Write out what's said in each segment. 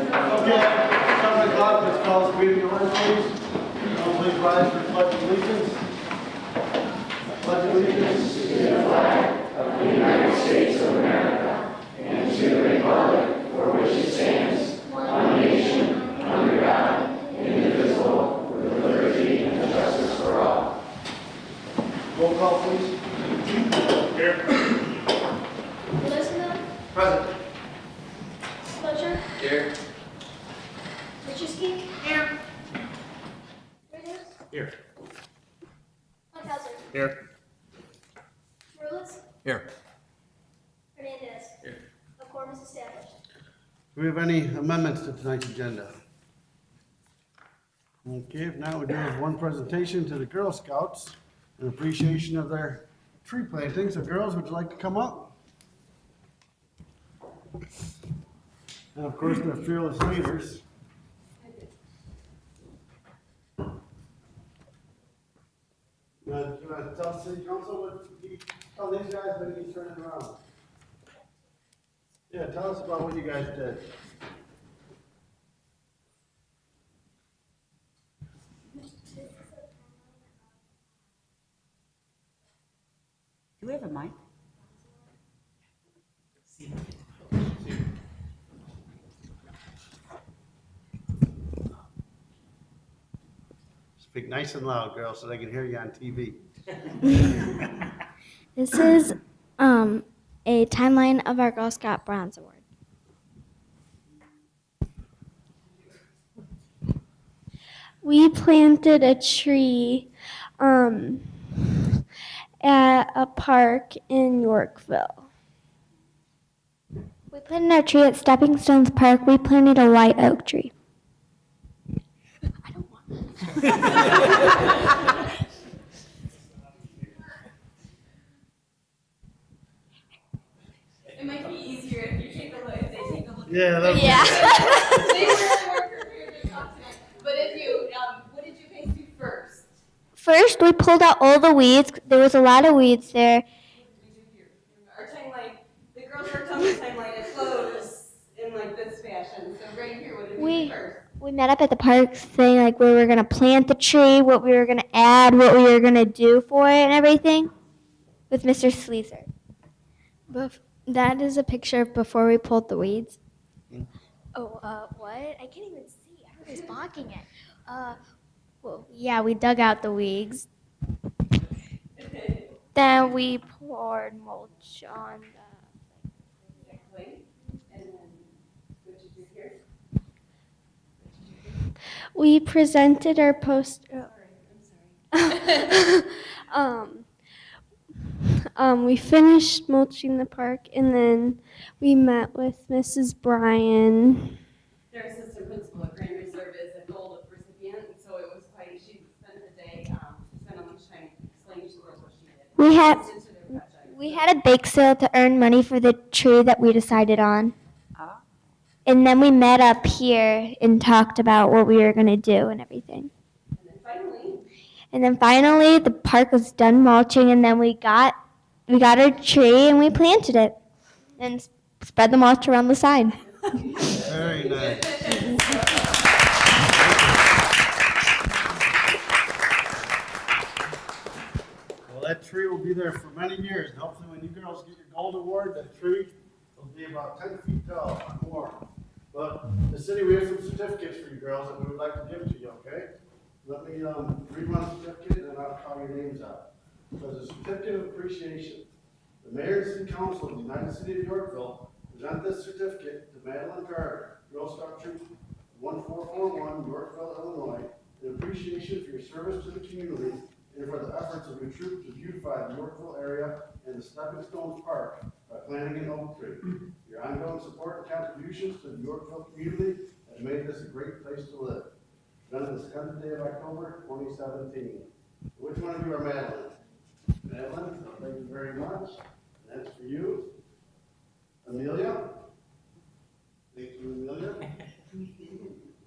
Okay, 7 o'clock, let's call this meeting to order, please. Everyone please rise for pledge of allegiance. Pledge of allegiance. Roll call, please. Here. Liston, Present. Fletcher, Here. Richardson, Here. Riggins, Here. Monthausen, Here. Rulitz, Here. Hernandez. Here. A quorum is established. Do we have any amendments to tonight's agenda? Okay, if not, we do have one presentation to the Girl Scouts in appreciation of their tree planting. So girls, would you like to come up? And of course, they're fearless leaders. You want to tell the city council what you tell these guys when you turn it around? Yeah, tell us about what you guys did. Do we have a mic? Speak nice and loud, girls, so they can hear you on TV. This is a timeline of our Girl Scout Bronze Award. We planted a tree at a park in Yorkville. We planted our tree at Stepping Stones Park. We planted a white oak tree. I don't want It might be easier if you take a look, if they take a look. Yeah, that They really weren't prepared to talk tonight. But if you, what did you guys do first? First, we pulled out all the weeds. There was a lot of weeds there. What did we do here? Our timeline, the girls worked on the timeline. It flows in like this fashion. So right here, what did we do first? We met up at the park saying like where we were gonna plant the tree, what we were gonna add, what we were gonna do for it, and everything, with Mr. Sleezer. That is a picture of before we pulled the weeds. Oh, what? I can't even see. Everybody's blocking it. Well, yeah, we dug out the weeds. Then we poured mulch on the. Exactly. And then what did you do here? We presented our post. I'm sorry. We finished mulching the park, and then we met with Mrs. Bryan. Their assistant principal at Grand Reserve is a gold recipient, and so it was quite, she spent the day, spent a lunchtime explaining to the girls what she did. We had a bake sale to earn money for the tree that we decided on. Ah. And then we met up here and talked about what we were going to do and everything. And then finally, the park was done mulching, and then we got our tree and we planted it and spread the mulch around the side. Very nice. Well, that tree will be there for many years, and hopefully when you girls get your gold award, that tree will be about 10 feet tall or more. But the city, we have some certificates for you girls that we would like to give to you, okay? Let me read one certificate and then I'll call your names out. So as a certificate of appreciation, the Mayor and City Council of the United City of Yorkville present this certificate to Madeline Carter, Girl Scout Troop 1441, Yorkville, Illinois, in appreciation for your service to the community and for the efforts of your troop to beautify the Yorkville area and the Stepping Stones Park by planting an oak tree. Your ongoing support and contributions to the Yorkville community has made this a great place to live. Done on the 7th day of October, 2017. Which one of you are Madeline? Madeline, thank you very much. That's for you. Amelia? Thank you, Amelia.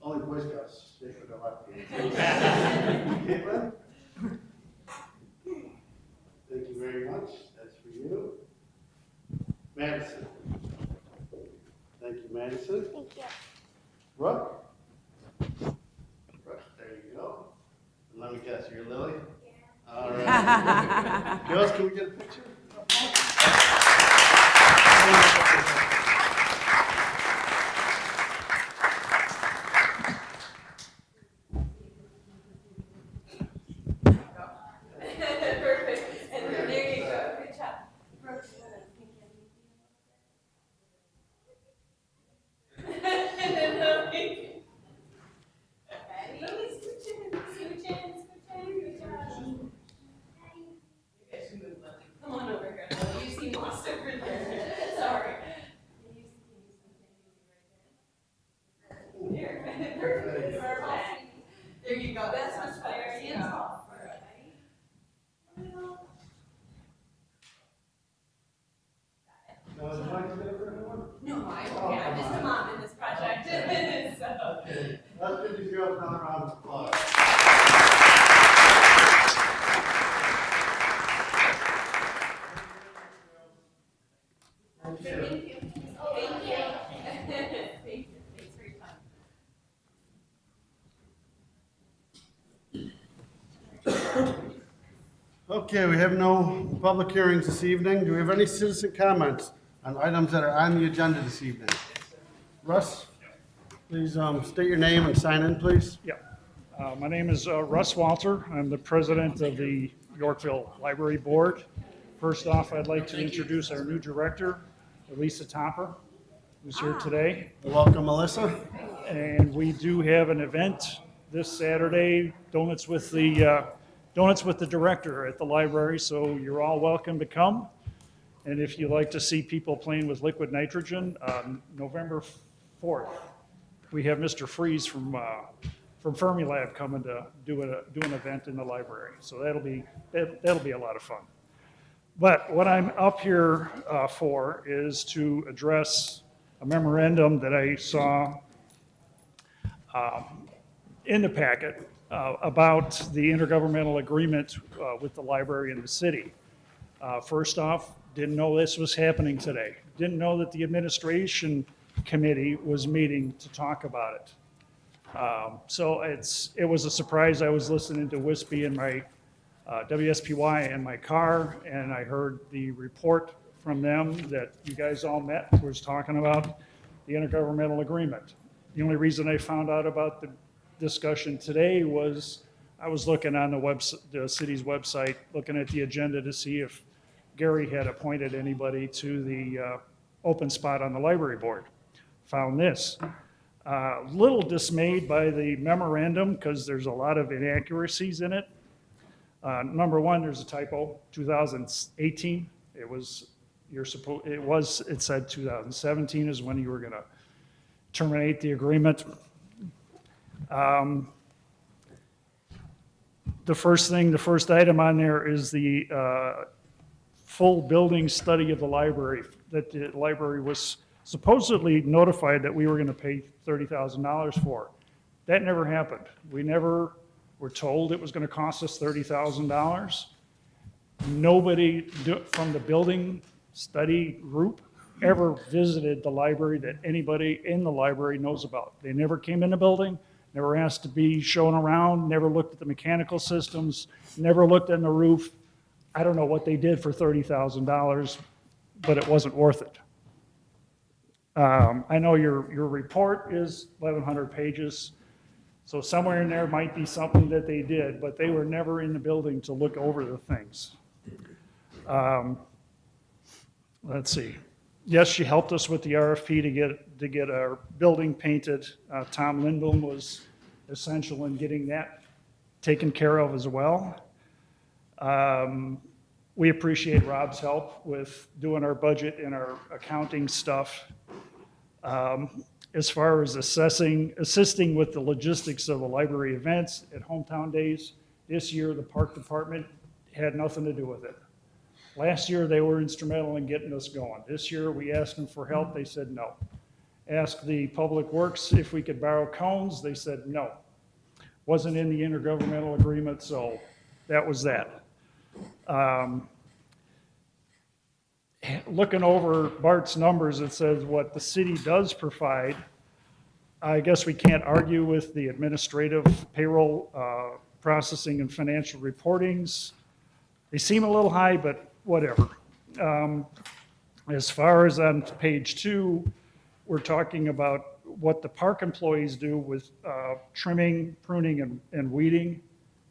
Only Boy Scouts stick with the left hand. Caitlin? Thank you very much. That's for you. Madison? Thank you, Madison. Thank you. Brooke? Brooke, there you go. And let me guess, you're Lily? Yeah. All right. Girls, can we get a picture? Perfect. And there you go. Good job. Brooke, you wanna sneak in? Lily. Lily, scooch in, scooch in, scooch in. Good job. You guys should move, Lily. Come on over here, Lily. You seem lost over there. Sorry. Can you stand easy right there? Here. Perfect. Perfect. There you go. That's much better. Hands off. Now, would you like to get a written one? No, I'm just a mom in this project. So. Okay. Let's give these girls another round of applause. Thank you. Thank you. Thank you. Thank you. Thanks for your time. Okay, we have no public hearings this evening. Do we have any citizen comments on items that are on the agenda this evening? Russ, please state your name and sign in, please. Yeah. My name is Russ Walter. I'm the president of the Yorkville Library Board. First off, I'd like to introduce our new director, Elisa Topper, who's here today. Welcome, Melissa. And we do have an event this Saturday, Donuts with the director at the library, so you're all welcome to come. And if you like to see people playing with liquid nitrogen, November 4th, we have Mr. Freeze from Fermilab coming to do an event in the library. So that'll be a lot of fun. But what I'm up here for is to address a memorandum that I saw in the packet about the intergovernmental agreement with the library and the city. First off, didn't know this was happening today. Didn't know that the administration committee was meeting to talk about it. So it was a surprise. I was listening to Wispy in my WSPY in my car, and I heard the report from them that you guys all met, was talking about the intergovernmental agreement. The only reason I found out about the discussion today was I was looking on the city's website, looking at the agenda to see if Gary had appointed anybody to the open spot on the library board. Found this. Little dismayed by the memorandum because there's a lot of inaccuracies in it. Number one, there's a typo, 2018. It said 2017 is when you were gonna terminate the agreement. The first item on there is the full building study of the library, that the library was supposedly notified that we were gonna pay $30,000 for. That never happened. We never were told it was gonna cost us $30,000. Nobody from the building study group ever visited the library that anybody in the library knows about. They never came in the building, never asked to be shown around, never looked at the mechanical systems, never looked on the roof. I don't know what they did for $30,000, but it wasn't worth it. I know your report is 1,100 pages, so somewhere in there might be something that they did, but they were never in the building to look over the things. Let's see. Yes, she helped us with the RFP to get our building painted. Tom Lindblom was essential in getting that taken care of as well. We appreciate Rob's help with doing our budget and our accounting stuff. As far as assisting with the logistics of the library events at Hometown Days, this year the park department had nothing to do with it. Last year they were instrumental in getting us going. This year we asked them for help, they said no. Asked the Public Works if we could borrow cones, they said no. Wasn't in the intergovernmental agreement, so that was that. Looking over Bart's numbers, it says what the city does provide I guess we can't argue with the administrative payroll processing and financial reportings. They seem a little high, but whatever. As far as on page 2, we're talking about what the park employees do with trimming, pruning, and weeding.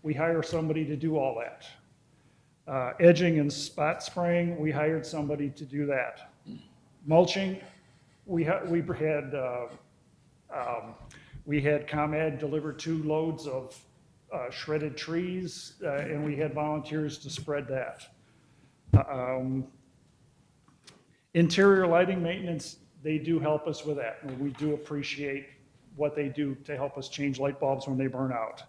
We hire somebody to do all that. Edging and spot spraying, we hired somebody to do that. Mulching, we had ComEd deliver 2 loads of shredded trees, and we had volunteers to spread that. Interior lighting maintenance, they do help us with that, and we do appreciate what they do to help us change light bulbs when they burn out.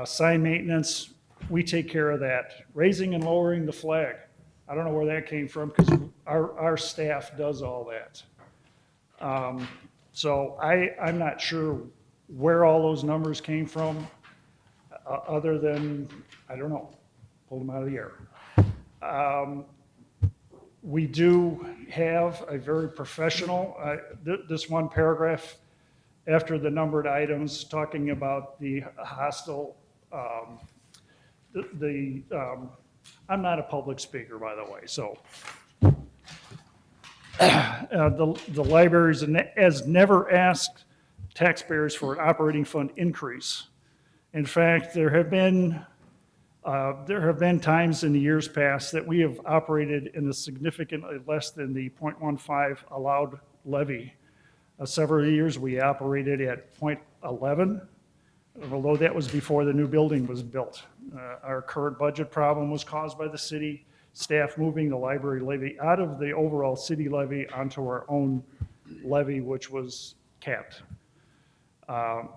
Sign maintenance, we take care of that. Raising and lowering the flag, I don't know where that came from because our staff does all that. So I'm not sure where all those numbers came from, other than, I don't know, pulled them out of the air. We do have a very professional, this one paragraph after the numbered items talking about the hostile, I'm not a public speaker, by the way, so. The library has never asked taxpayers for an operating fund increase. In fact, there have been times in the years past that we have operated in a significantly less than the 0.15 allowed levy. Several years we operated at 0.11, although that was before the new building was built. Our current budget problem was caused by the city staff moving the library levy out of the overall city levy onto our own levy, which was capped.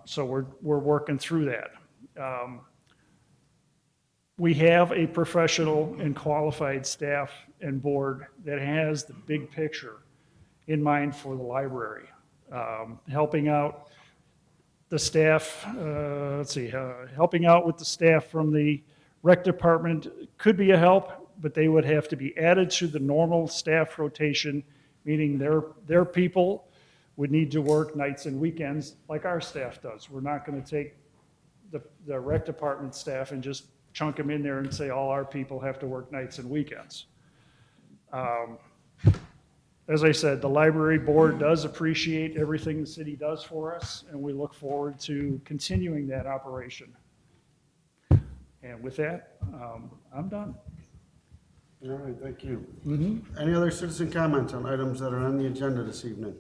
So we're working through that. We have a professional and qualified staff and board that has the big picture in mind for the library. Helping out the staff, helping out with the staff from the rec department could be a help, but they would have to be added to the normal staff rotation, meaning their people would need to work nights and weekends like our staff does. We're not going to take the rec department staff and just chunk them in there and say all our people have to work nights and weekends. As I said, the library board does appreciate everything the city does for us, and we look forward to continuing that operation. And with that, I'm done. All right, thank you. Any other citizen comments on items that are on the agenda this evening?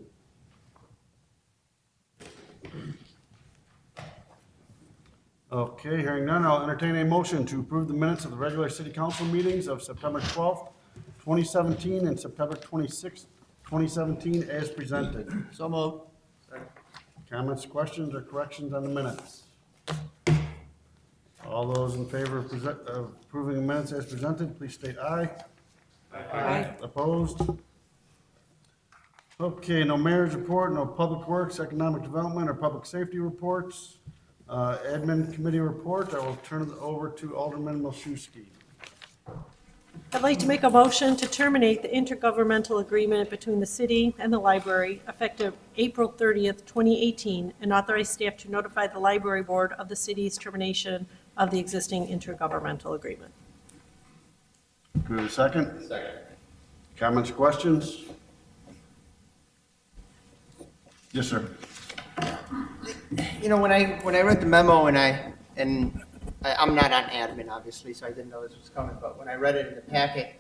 Okay, hearing none, I'll entertain a motion to approve the minutes of the regular city council meetings of September 12th, 2017 and September 26th, 2017 as presented. So moved. Comments, questions, or corrections on the minutes? All those in favor of approving the minutes as presented, please state aye. Aye. Opposed? Okay, no mayor's report, no public works, economic development, or public safety reports. Admin committee report, I will turn it over to Alderman Milszewski. I'd like to make a motion to terminate the intergovernmental agreement between the city and the library effective April 30th, 2018, and authorize staff to notify the library board of the city's termination of the existing intergovernmental agreement. Do we have a second? Second. Comments, questions? Yes, sir. You know, when I read the memo and I'm not on admin, obviously, so I didn't know this was coming, but when I read it in the packet,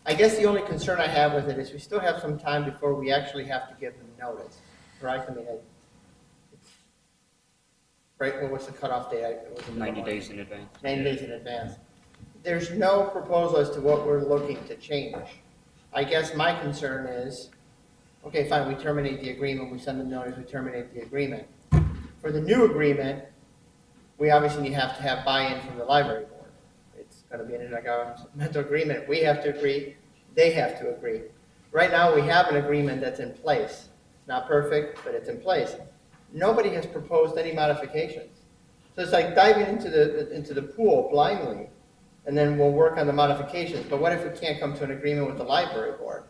I guess the only concern I have with it is we still have some time before we actually have to give them notice, correct? I mean, right, well, what's the cutoff date? It wasn't 90 days in advance. 90 days in advance. There's no proposal as to what we're looking to change. I guess my concern is, okay, fine, we terminate the agreement, we send them notice, we terminate the agreement. For the new agreement, we obviously have to have buy-in from the library board. It's going to be an intergovernmental agreement. We have to agree, they have to agree. Right now, we have an agreement that's in place. It's not perfect, but it's in place. Nobody has proposed any modifications. So it's like diving into the pool blindly, and then we'll work on the modifications. But what if we can't come to an agreement with the library board?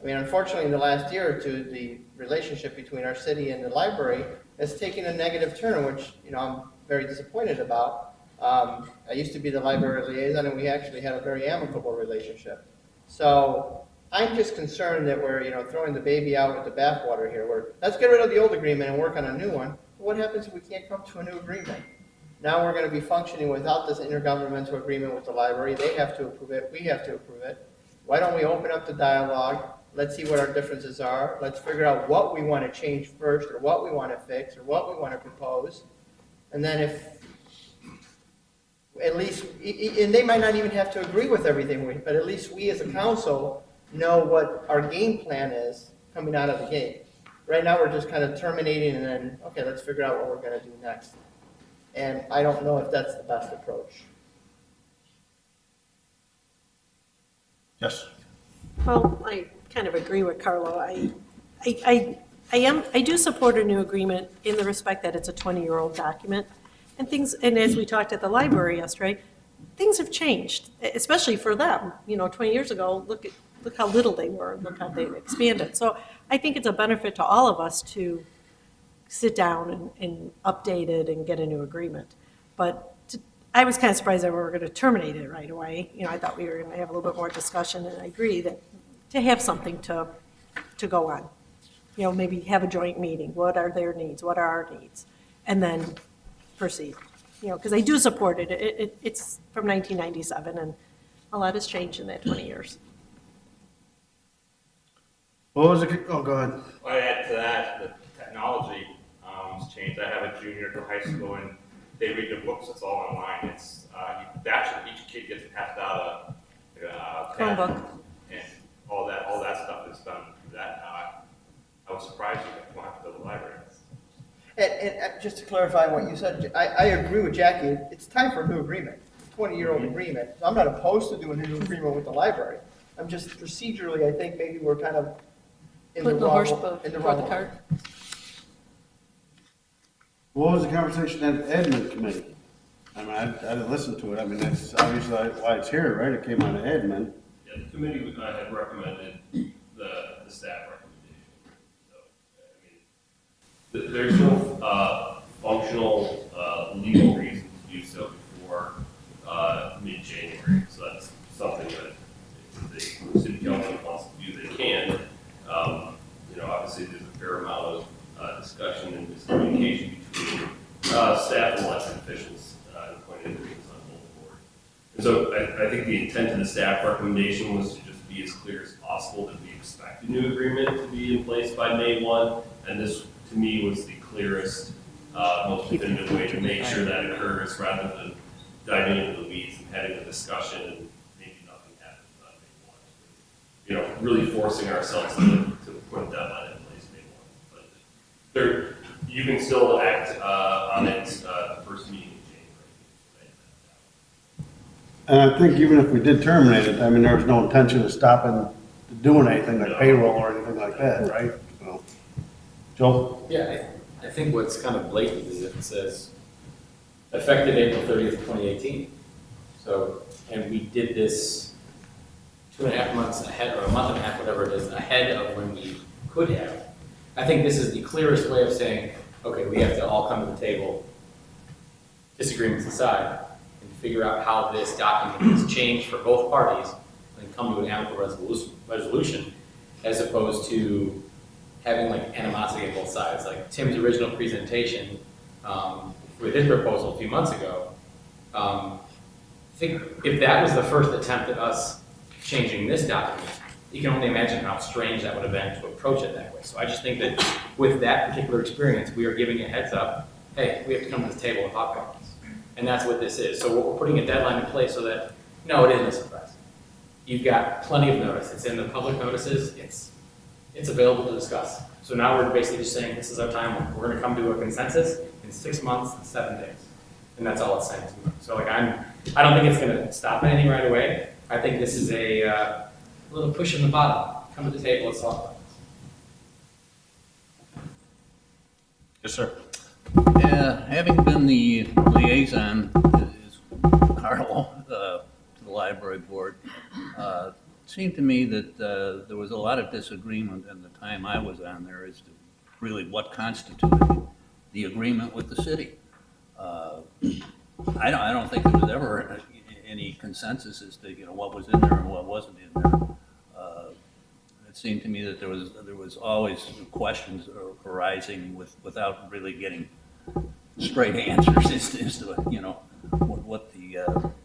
I mean, unfortunately, in the last year or two, the relationship between our city and the library has taken a negative turn, which, I'm very disappointed about. I used to be the library liaison, and we actually had a very amicable relationship. So I'm just concerned that we're, throwing the baby out with the bathwater here. Let's get rid of the old agreement and work on a new one. What happens if we can't come to a new agreement? Now we're going to be functioning without this intergovernmental agreement with the library. They have to approve it. We have to approve it. Why don't we open up the dialogue? Let's see what our differences are. Let's figure out what we want to change first, or what we want to fix, or what we want to propose. And then if, at least, and they might not even have to agree with everything, but at least we as a council know what our game plan is coming out of the gate. Right now, we're just kind of terminating and then, okay, let's figure out what we're going to do next. And I don't know if that's the best approach. Yes. Well, I kind of agree with Carlo. I do support a new agreement in the respect that it's a 20-year-old document. And as we talked at the library yesterday, things have changed, especially for them. 20 years ago, look how little they were, look how they've expanded. So I think it's a benefit to all of us to sit down and update it and get a new agreement. But I was kind of surprised that we were going to terminate it right away. I thought we were going to have a little bit more discussion, and I agree that to have something to go on. Maybe have a joint meeting. What are their needs? What are our needs? And then proceed. Because I do support it. It's from 1997, and a lot has changed in that 20 years. What was it? Oh, go ahead. Well, I'd add to that, the technology has changed. I have a junior to high school, and they read their books. It's all online. It's actually each kid gets passed out a Chromebook. and all that stuff is done through that now. I was surprised you don't have to go to the library. And just to clarify what you said, I agree with Jackie. It's time for a new agreement, 20-year-old agreement. So I'm not opposed to doing a new agreement with the library. I'm just procedurally, I think maybe we're kind of in the Put the wrong, horse in the before the wrong. cart. What was the conversation at the admin committee? I mean, I didn't listen to it. I mean, that's obviously why it's here, right? It came out of admin. Yeah, the committee had recommended the staff recommendation. So, I mean, there's no functional legal reason to do so before mid-January. So that's something that if the city council wants to do, they can. Obviously there's a fair amount of discussion and miscommunication between staff and elected officials and appointed individuals on both boards. And so I think the intent of the staff recommendation was to just be as clear as possible that we expect a new agreement to be in place by May 1. And this, to me, was the clearest, most definitive way to make sure that occurs rather than diving into the weeds and having a discussion and maybe nothing happens on May 1. Really forcing ourselves to put a deadline in place May 1. But there, you can still act on it the first meeting in January. And I think even if we did terminate it, I mean, there was no intention of stopping doing anything like payroll or anything like that, right? So, Joel? Yeah, I think what's kind of blatant is it says effective April 30th, 2018. So, and we did this 2.5 months ahead, or a month and a half, whatever it is, ahead of when we could have. I think this is the clearest way of saying, okay, we have to all come to the table, disagreements aside, and figure out how this document is changed for both parties, and come to an amicable resolution, as opposed to having like animosity on both sides. Like Tim's original presentation with his proposal a few months ago, I think if that was the first attempt at us changing this document, you can only imagine how strange that would have been to approach it that way. So I just think that with that particular experience, we are giving a heads up, hey, we have to come to the table with hot governance. And that's what this is. So we're putting a deadline in place so that, no, it isn't a surprise. You've got plenty of notice. It's in the public notices. It's available to discuss. So now we're basically just saying, this is our timeline. We're going to come to a consensus in 6 months and 7 days. And that's all it's saying to me. So like I don't think it's going to stop anything right away. I think this is a little push in the bottom. Come to the table, let's talk about this. Yes, sir. Having been the liaison, as Carlo, to the library board, it seemed to me that there was a lot of disagreement in the time I was on there as to really what constituted the agreement with the city. I don't think there was ever any consensus as to, what was in there and what wasn't in there. It seemed to me that there was always questions arising without really getting straight answers as to, what the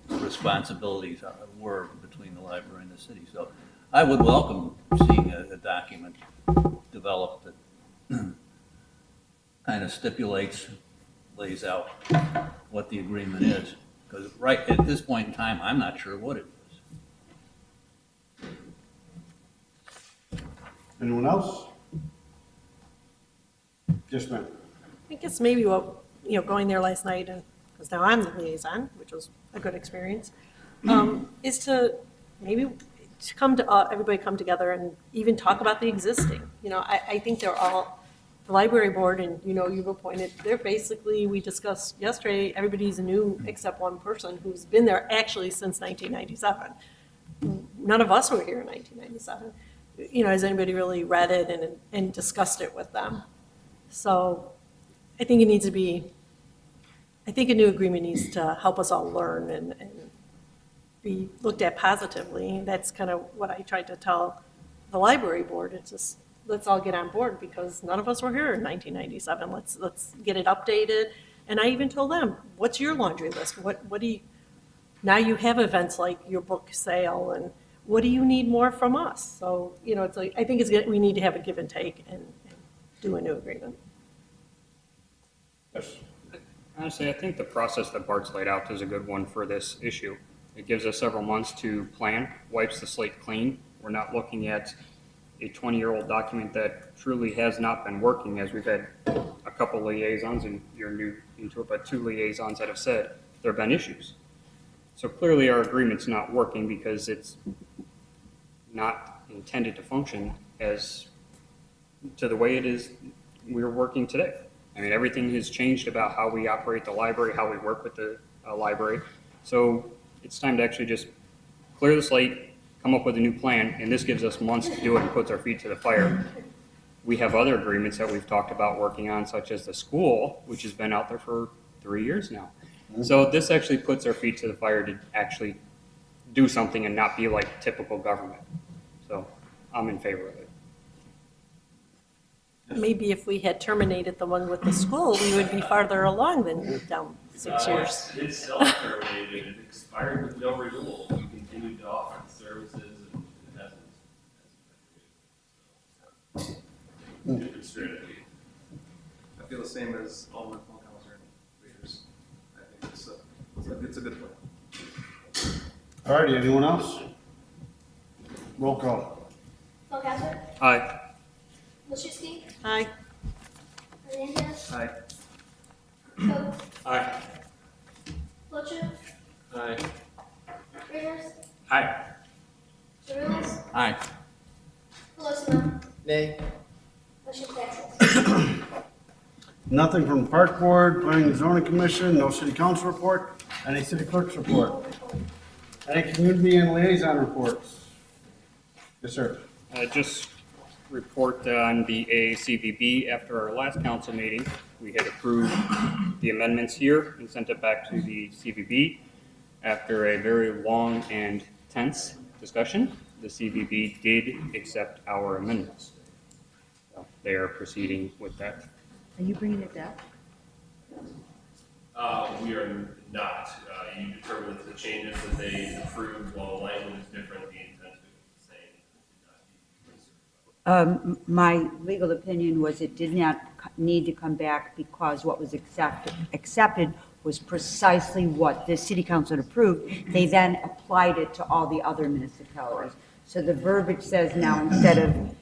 responsibilities were between the library and the city. So I would welcome seeing a document developed that kind of lays out what the agreement is. Because right at this point in time, I'm not sure what it is. Anyone else? Yes, ma'am. I guess maybe what, going there last night, and because now I'm the liaison, which was a good experience, is to maybe to everybody come together and even talk about the existing. I think they're all, the library board, and you've appointed, they're basically, we discussed yesterday, everybody's new except one person who's been there actually since 1997. None of us were here in 1997. Has anybody really read it and discussed it with them? So I think a new agreement needs to help us all learn and be looked at positively. That's kind of what I tried to tell the library board. It's just, let's all get on board because none of us were here in 1997. Let's get it updated. And I even told them, what's your laundry list? What do you, now you have events like your book sale, and what do you need more from us? So, it's like, I think we need to have a give and take and do a new agreement. Yes. Honestly, I think the process that Bart's laid out is a good one for this issue. It gives us several months to plan, wipes the slate clean. We're not looking at a 20-year-old document that truly has not been working, as we've had a couple liaisons, and you're new into it, but 2 liaisons that have said there have been issues. So clearly our agreement's not working because it's not intended to function as to the way it is we're working today. I mean, everything has changed about how we operate the library, how we work with the library. So it's time to actually just clear the slate, come up with a new plan, and this gives us months to do it and puts our feet to the fire. We have other agreements that we've talked about working on, such as the school, which has been out there for 3 years now. So this actually puts our feet to the fire to actually do something and not be like typical government. So I'm in favor of it. Maybe if we had terminated the one with the school, we would be farther along than down 6 years. It's self-terminated, it expired with no renewal, we continued to offer the services and it hasn't. Different strategy. I feel the same as Alderman Funkhauser and Readers. I think it's a good plan. All righty, anyone else? Roll call. Mulcauser, Aye. Wilczewski, Aye. Hernandez, Aye. Coe, Aye. Wiltshire, Aye. Readers, Aye. Jarulis, Aye. Colosimo, Nay. motion passes. Nothing from the Park Board, Planning and Zoning Commission, no city council report, any city clerk's report. Any community and liaison reports? Yes, sir. Just report on the AACVB. After our last council meeting, we had approved the amendments here and sent it back to the CVB. After a very long and tense discussion, the CVB did accept our amendments. So they are proceeding with that. Are you bringing it back? We are not. You determine that the changes that they approved, while the language is different, the intent is the same. It did not need to be recertified. My legal opinion was it did not need to come back because what was accepted was precisely what the city council had approved. They then applied it to all the other municipalities. So the verbiage says now, instead of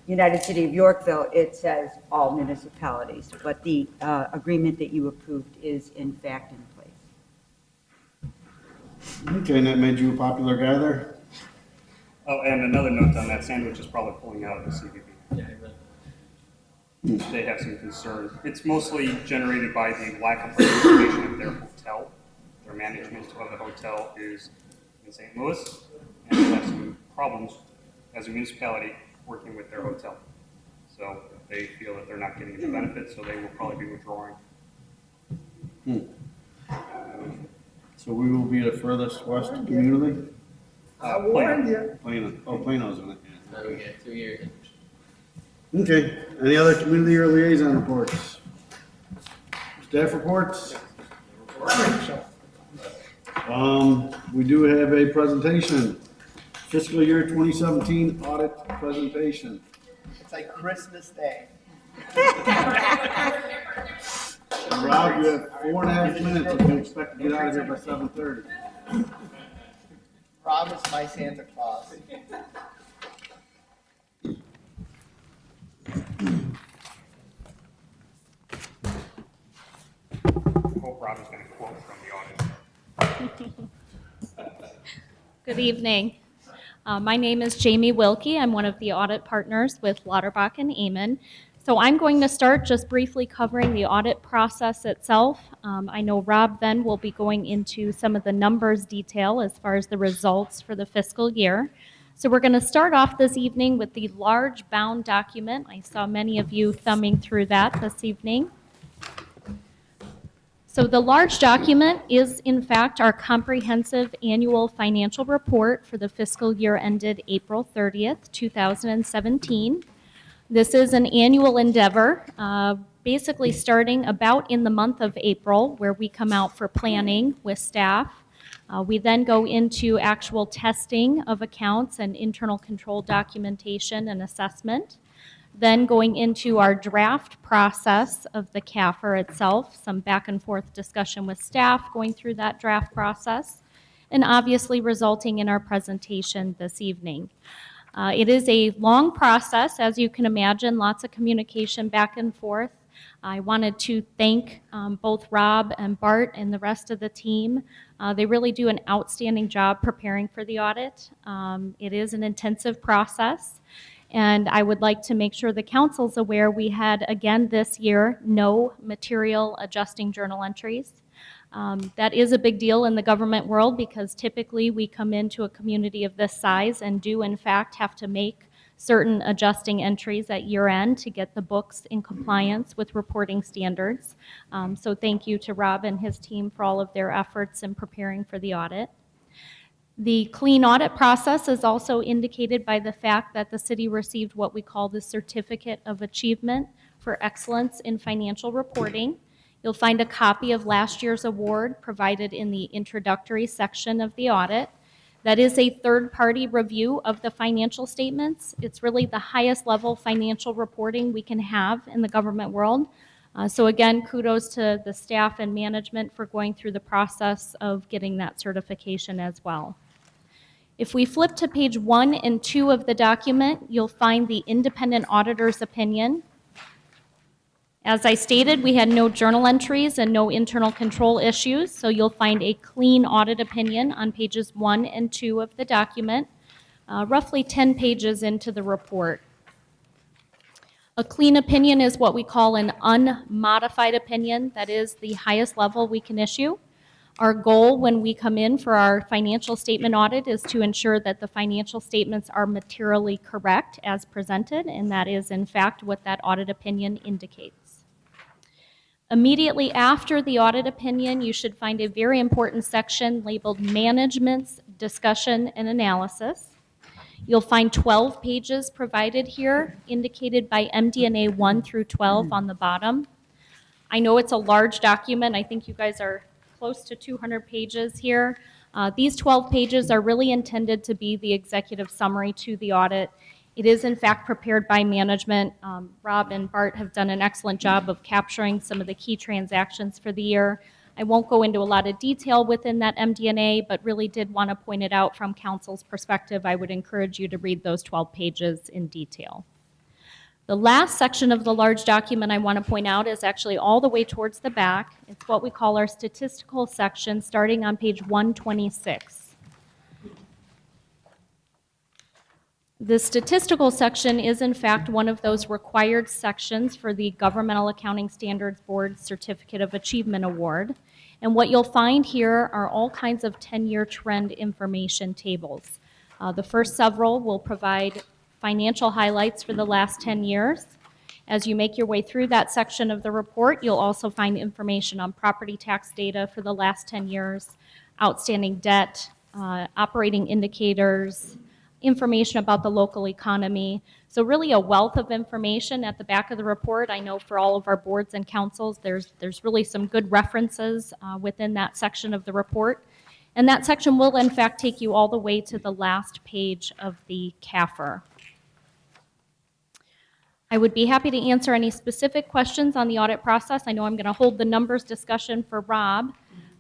United City of Yorkville, it says all municipalities. But the agreement that you approved is in fact in place. Okay, and that made you a popular guy there? Oh, and another note on that, Sandwich is probably pulling out of the CVB. Yeah, I read that. They have some concern. It's mostly generated by the lack of participation of their hotel. Their management of the hotel is in St. Louis, and they have some problems as a municipality working with their hotel. So they feel that they're not getting the benefits, so they will probably be withdrawing. So we will be the furthest west community? I warned you. Plano's in it, So we get 2 years. yeah. Okay, any other community or liaison reports? Staff reports? We do have a presentation, fiscal year 2017 audit presentation. It's like Christmas Day. Rob, you have 4.5 minutes if you expect to get out of here by 7:30. Rob is my Santa Claus. I hope Rob is going to quote from the audit. Good evening. My name is Jamie Wilkie. I'm one of the audit partners with Lauterbach and Amen. So I'm going to start just briefly covering the audit process itself. I know Rob then will be going into some of the numbers detail as far as the results for the fiscal year. So we're going to start off this evening with the large bound document. I saw many of you thumbing through that this evening. So the large document is, in fact, our comprehensive annual financial report for the fiscal year ended April 30th, 2017. This is an annual endeavor, basically starting about in the month of April, where we come out for planning with staff. We then go into actual testing of accounts and internal control documentation and assessment. Then going into our draft process of the CAFR itself, some back and forth discussion with staff going through that draft process, and obviously resulting in our presentation this evening. It is a long process, as you can imagine, lots of communication back and forth. I wanted to thank both Rob and Bart and the rest of the team. They really do an outstanding job preparing for the audit. It is an intensive process. And I would like to make sure the council's aware we had, again this year, no material adjusting journal entries. That is a big deal in the government world because typically we come into a community of this size and do in fact have to make certain adjusting entries at year end to get the books in compliance with reporting standards. So thank you to Rob and his team for all of their efforts in preparing for the audit. The clean audit process is also indicated by the fact that the city received what we call the Certificate of Achievement for Excellence in Financial Reporting. You'll find a copy of last year's award provided in the introductory section of the audit. That is a third-party review of the financial statements. It's really the highest level financial reporting we can have in the government world. So again, kudos to the staff and management for going through the process of getting that certification as well. If we flip to page 1 and 2 of the document, you'll find the independent auditor's opinion. As I stated, we had no journal entries and no internal control issues, so you'll find a clean audit opinion on pages 1 and 2 of the document, roughly 10 pages into the report. A clean opinion is what we call an unmodified opinion. That is the highest level we can issue. Our goal when we come in for our financial statement audit is to ensure that the financial statements are materially correct as presented, and that is in fact what that audit opinion indicates. Immediately after the audit opinion, you should find a very important section labeled Management's Discussion and Analysis. You'll find 12 pages provided here, indicated by MD&A 1 through 12 on the bottom. I know it's a large document. I think you guys are close to 200 pages here. These 12 pages are really intended to be the executive summary to the audit. It is in fact prepared by management. Rob and Bart have done an excellent job of capturing some of the key transactions for the year. I won't go into a lot of detail within that MD&A, but really did want to point it out from council's perspective. I would encourage you to read those 12 pages in detail. The last section of the large document I want to point out is actually all the way towards the back. It's what we call our statistical section, starting on page 126. The statistical section is in fact one of those required sections for the Governmental Accounting Standards Board Certificate of Achievement Award. And what you'll find here are all kinds of 10-year trend information tables. The first several will provide financial highlights for the last 10 years. As you make your way through that section of the report, you'll also find information on property tax data for the last 10 years, outstanding debt, operating indicators, information about the local economy. So really a wealth of information at the back of the report. I know for all of our boards and councils, there's really some good references within that section of the report. And that section will in fact take you all the way to the last page of the CAFR. I would be happy to answer any specific questions on the audit process. I know I'm going to hold the numbers discussion for Rob.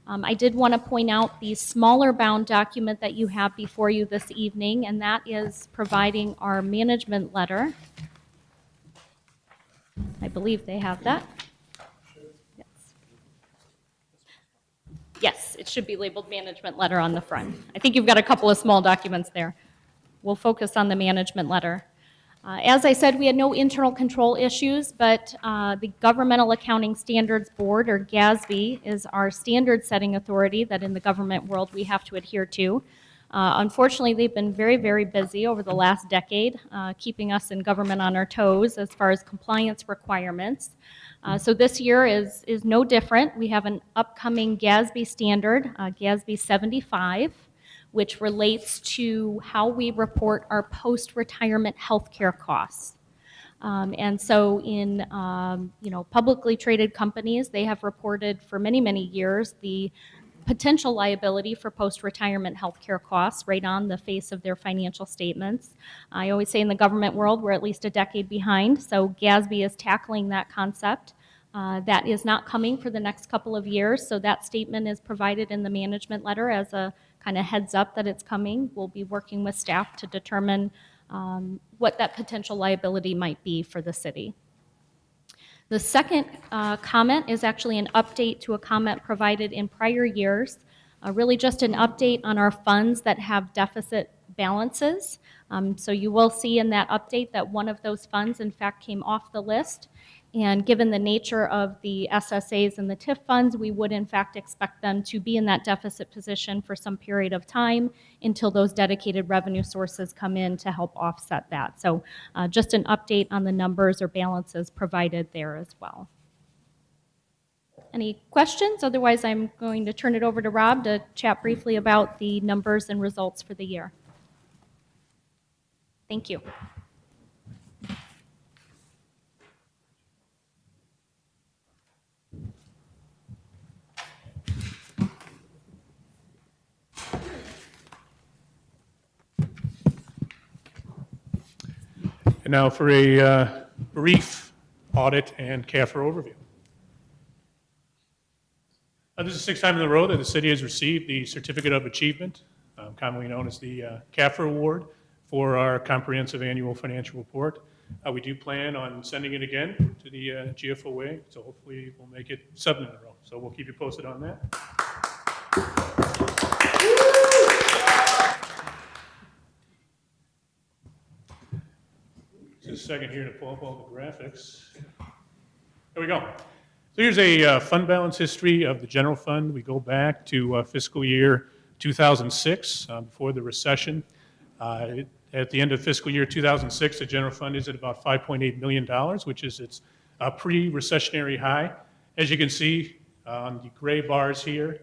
I did want to point out the smaller bound document that you have before you this evening, and that is providing our management letter. I believe they have that. Yes. Yes, it should be labeled management letter on the front. I think you've got a couple of small documents there. We'll focus on the management letter. As I said, we had no internal control issues, but the Governmental Accounting Standards Board, or GASB, is our standard setting authority that in the government world we have to adhere to. Unfortunately, they've been very, very busy over the last decade, keeping us in government on our toes as far as compliance requirements. So this year is no different. We have an upcoming GASB standard, GASB 75, which relates to how we report our post-retirement health care costs. And so in publicly traded companies, they have reported for many, many years the potential liability for post-retirement health care costs right on the face of their financial statements. I always say in the government world, we're at least a decade behind, so GASB is tackling that concept. That is not coming for the next couple of years, so that statement is provided in the management letter as a kind of heads up that it's coming. We'll be working with staff to determine what that potential liability might be for the city. The second comment is actually an update to a comment provided in prior years, really just an update on our funds that have deficit balances. So you will see in that update that one of those funds in fact came off the list. And given the nature of the SSAs and the TIF funds, we would in fact expect them to be in that deficit position for some period of time until those dedicated revenue sources come in to help offset that. So just an update on the numbers or balances provided there as well. Any questions? Otherwise, I'm going to turn it over to Rob to chat briefly about the numbers and results for the year. Thank you. And now for a brief audit and CAFR overview. This is the sixth time in a row that the city has received the Certificate of Achievement, commonly known as the CAFR Award, for our comprehensive annual financial report. We do plan on sending it again to the GFOA, so hopefully we'll make it 7 in a row. So we'll keep you posted on that. Just a second here to pull up all the graphics. There we go. So here's a fund balance history of the general fund. We go back to fiscal year 2006, before the recession. At the end of fiscal year 2006, the general fund is at about $5.8 million, which is its pre-recessionary high. As you can see on the gray bars here,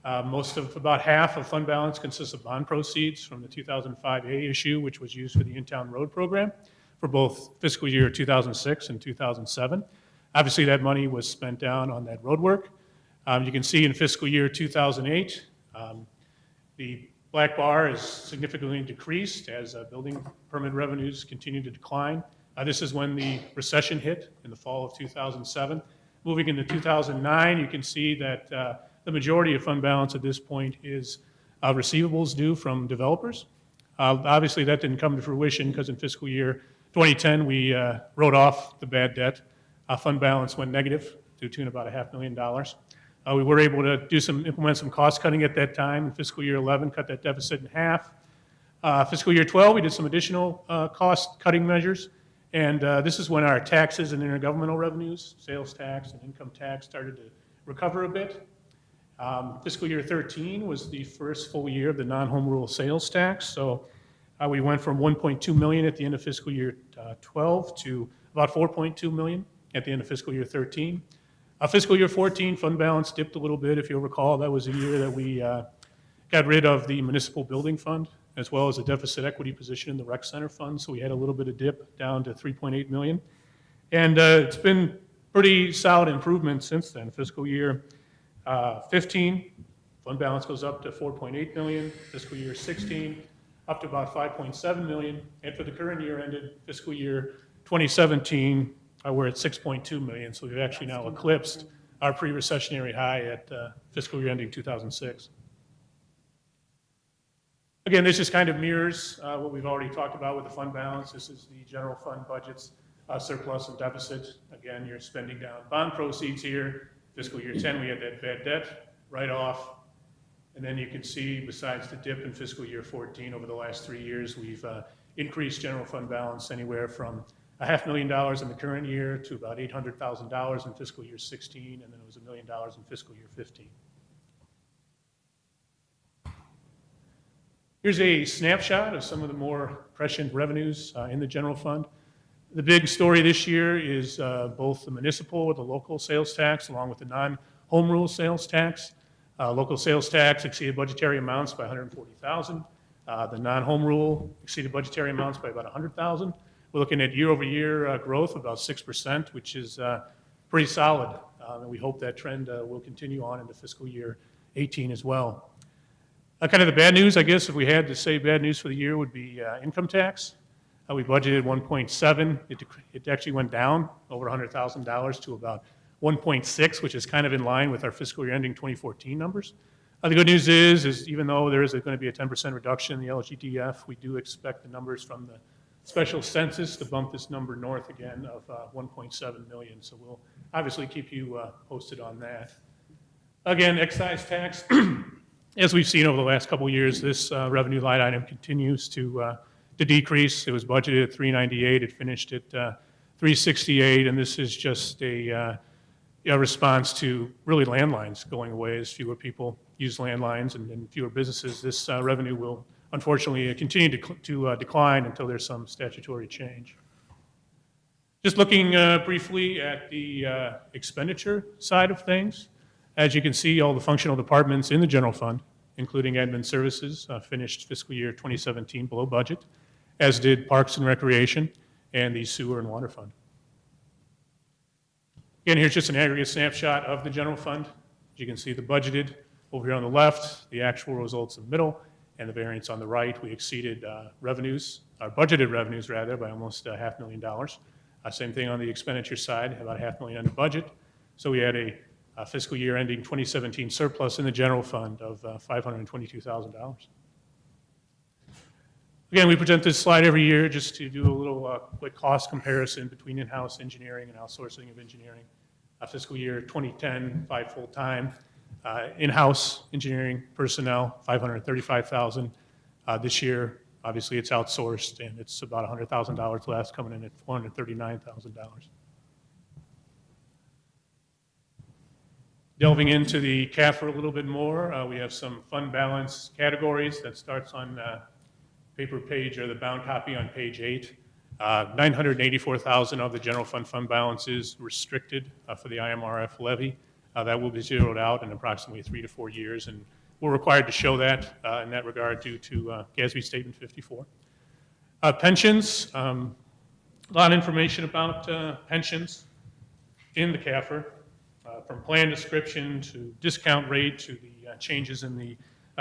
about half of fund balance consists of bond proceeds from the 2005A issue, which was used for the in-town road program for both fiscal year 2006 and 2007. Obviously, that money was spent down on that road work. You can see in fiscal year 2008, the black bar is significantly decreased as building permit revenues continue to decline. This is when the recession hit in the fall of 2007. Moving into 2009, you can see that the majority of fund balance at this point is receivables due from developers. Obviously, that didn't come to fruition because in fiscal year 2010, we wrote off the bad debt. Fund balance went negative to the tune of about $500,000. We were able to implement some cost cutting at that time. In fiscal year 11, cut that deficit in half. Fiscal year 12, we did some additional cost cutting measures. And this is when our taxes and intergovernmental revenues, sales tax and income tax, started to recover a bit. Fiscal year 13 was the first full year of the non-home rule sales tax. So we went from $1.2 million at the end of fiscal year 12 to about 4.2 million at the end of fiscal year 13. Fiscal year 14, fund balance dipped a little bit. If you'll recall, that was a year that we got rid of the municipal building fund, as well as a deficit equity position in the rec center fund. So we had a little bit of dip down to 3.8 million. And it's been pretty solid improvement since then. Fiscal year 15, fund balance goes up to 4.8 million. Fiscal year 16, up to about 5.7 million. And for the current year ended fiscal year 2017, we're at 6.2 million. So we've actually now eclipsed our pre-recessionary high at fiscal year ending 2006. Again, this just kind of mirrors what we've already talked about with the fund balance. This is the general fund budgets, surplus and deficit. Again, you're spending down bond proceeds here. Fiscal year 10, we had that bad debt write-off. And then you can see, besides the dip in fiscal year 14, over the last 3 years, we've increased general fund balance anywhere from $500,000 in the current year to about $800,000 in fiscal year 16, and then it was $1 million in fiscal year 15. Here's a snapshot of some of the more prescient revenues in the general fund. The big story this year is both the municipal or the local sales tax along with the non-home rule sales tax. Local sales tax exceeded budgetary amounts by $140,000. The non-home rule exceeded budgetary amounts by about $100,000. We're looking at year-over-year growth of about 6%, which is pretty solid. And we hope that trend will continue on into fiscal year 18 as well. Kind of the bad news, I guess, if we had to say bad news for the year, would be income tax. We budgeted 1.7. It actually went down over $100,000 to about 1.6, which is kind of in line with our fiscal year ending 2014 numbers. The good news is even though there is going to be a 10% reduction in the LGDF, we do expect the numbers from the special census to bump this number north again of 1.7 million. So we'll obviously keep you posted on that. Again, excise tax. As we've seen over the last couple of years, this revenue line item continues to decrease. It was budgeted at 398. It finished at 368, and this is just a response to really landlines going away. As fewer people use landlines and fewer businesses, this revenue will unfortunately continue to decline until there's some statutory change. Just looking briefly at the expenditure side of things. As you can see, all the functional departments in the general fund, including admin services, finished fiscal year 2017 below budget, as did Parks and Recreation and the Sewer and Water Fund. Again, here's just an aggregate snapshot of the general fund. As you can see, the budgeted over here on the left, the actual results in the middle, and the variance on the right. We exceeded revenues, our budgeted revenues rather, by almost $500,000. Same thing on the expenditure side, about $500,000 under budget. So we had a fiscal year ending 2017 surplus in the general fund of $522,000. Again, we present this slide every year just to do a little quick cost comparison between in-house engineering and outsourcing of engineering. Fiscal year 2010, 5 full-time. In-house engineering personnel, $535,000. This year, obviously, it's outsourced, and it's about $100,000 less, coming in at $439,000. Delving into the CAFR a little bit more, we have some fund balance categories that starts on paper page or the bound copy on page 8. $984,000 of the general fund balance is restricted for the IMRF levy. That will be zeroed out in approximately 3 to 4 years, and we're required to show that in that regard due to GASB Statement 54. Pensions, a lot of information about pensions in the CAFR. From plan description to discount rate to the changes in the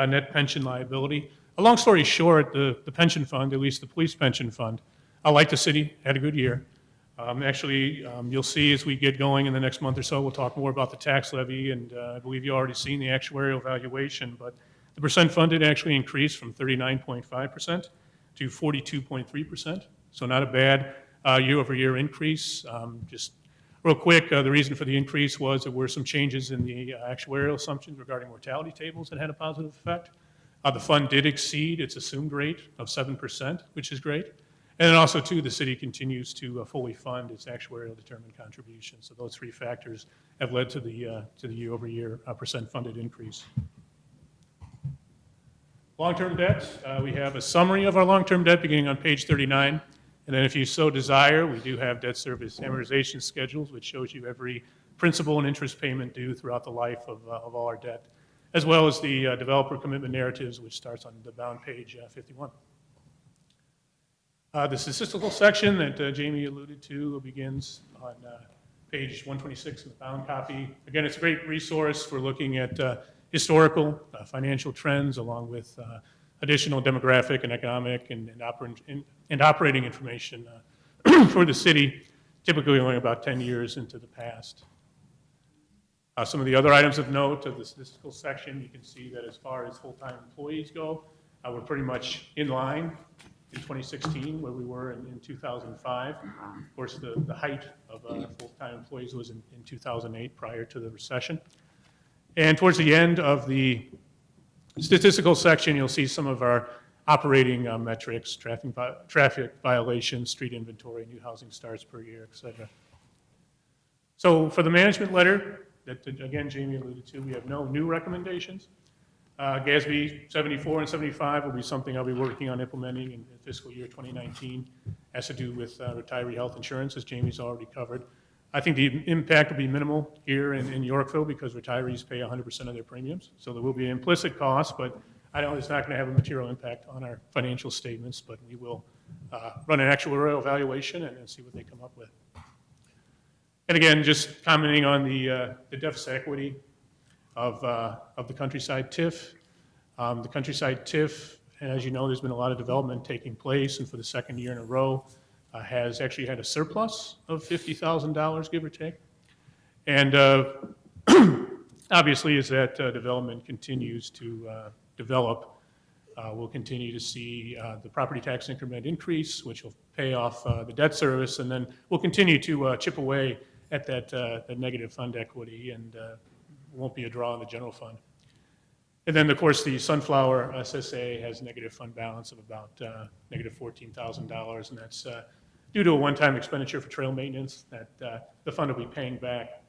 net pension liability. A long story short, the pension fund, at least the police pension fund, like the city, had a good year. Actually, you'll see as we get going in the next month or so, we'll talk more about the tax levy, and I believe you've already seen the actuarial valuation, but the percent funded actually increased from 39.5% to 42.3%, so not a bad year-over-year increase. Just real quick, the reason for the increase was there were some changes in the actuarial assumptions regarding mortality tables that had a positive effect. The fund did exceed its assumed rate of 7%, which is great. And then also, too, the city continues to fully fund its actuarial determined contribution. So those 3 factors have led to the year-over-year percent funded increase. Long-term debt, we have a summary of our long-term debt beginning on page 39. And then if you so desire, we do have debt service amortization schedules, which shows you every principal and interest payment due throughout the life of all our debt, as well as the developer commitment narratives, which starts on the bound page 51. The statistical section that Jamie alluded to begins on page 126 of the bound copy. Again, it's a great resource for looking at historical financial trends along with additional demographic and economic and operating information for the city, typically only about 10 years into the past. Some of the other items of note of the statistical section, you can see that as far as full-time employees go, we're pretty much in line in 2016 where we were in 2005. Of course, the height of full-time employees was in 2008 prior to the recession. And towards the end of the statistical section, you'll see some of our operating metrics, traffic violations, street inventory, new housing starts per year, et cetera. So for the management letter that, again, Jamie alluded to, we have no new recommendations. GASB 74 and 75 will be something I'll be working on implementing in fiscal year 2019. Has to do with retiree health insurance, as Jamie's already covered. I think the impact will be minimal here in Yorkville because retirees pay 100% of their premiums. So there will be an implicit cost, but I know it's not going to have a material impact on our financial statements, but we will run an actuarial evaluation and see what they come up with. And again, just commenting on the deficit equity of the Countryside TIF. The Countryside TIF, as you know, there's been a lot of development taking place, and for the second year in a row, has actually had a surplus of $50,000, give or take. And obviously, as that development continues to develop, we'll continue to see the property tax increment increase, which will pay off the debt service, and then we'll continue to chip away at that negative fund equity, and won't be a draw on the general fund. And then, of course, the Sunflower SSA has a negative fund balance of about negative $14,000, and that's due to a one-time expenditure for trail maintenance that the fund will be paying back,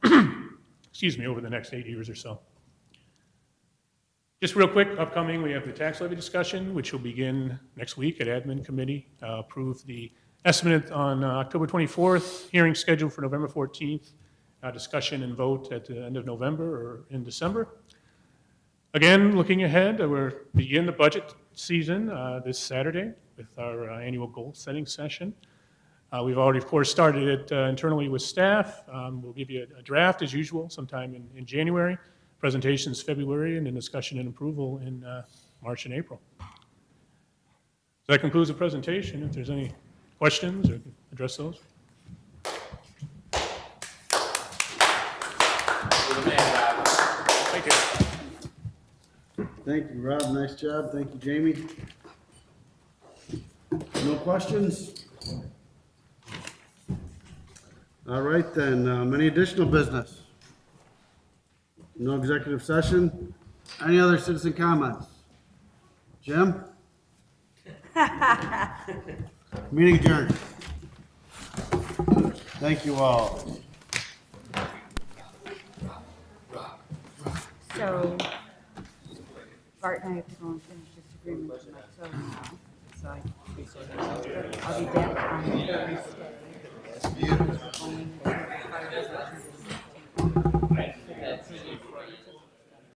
excuse me, over the next 8 years or so. Just real quick, upcoming, we have the tax levy discussion, which will begin next week at Admin Committee. Approve the estimate on October 24th, hearing scheduled for November 14th, discussion and vote at the end of November or in December. Again, looking ahead, we're begin the budget season this Saturday with our annual goal-setting session. We've already, of course, started it internally with staff. We'll give you a draft, as usual, sometime in January. Presentations February, and then discussion and approval in March and April. So that concludes the presentation. If there's any questions, or address those. Thank you. Thank you, Rob. Nice job. Thank you, Jamie. No questions? All right, then. Any additional business? No executive session? Any other citizen comments? Jim? Meeting adjourned. Thank you all. So, Bart and I have to go and finish this agreement with my children now, so I'll be back on Wednesday.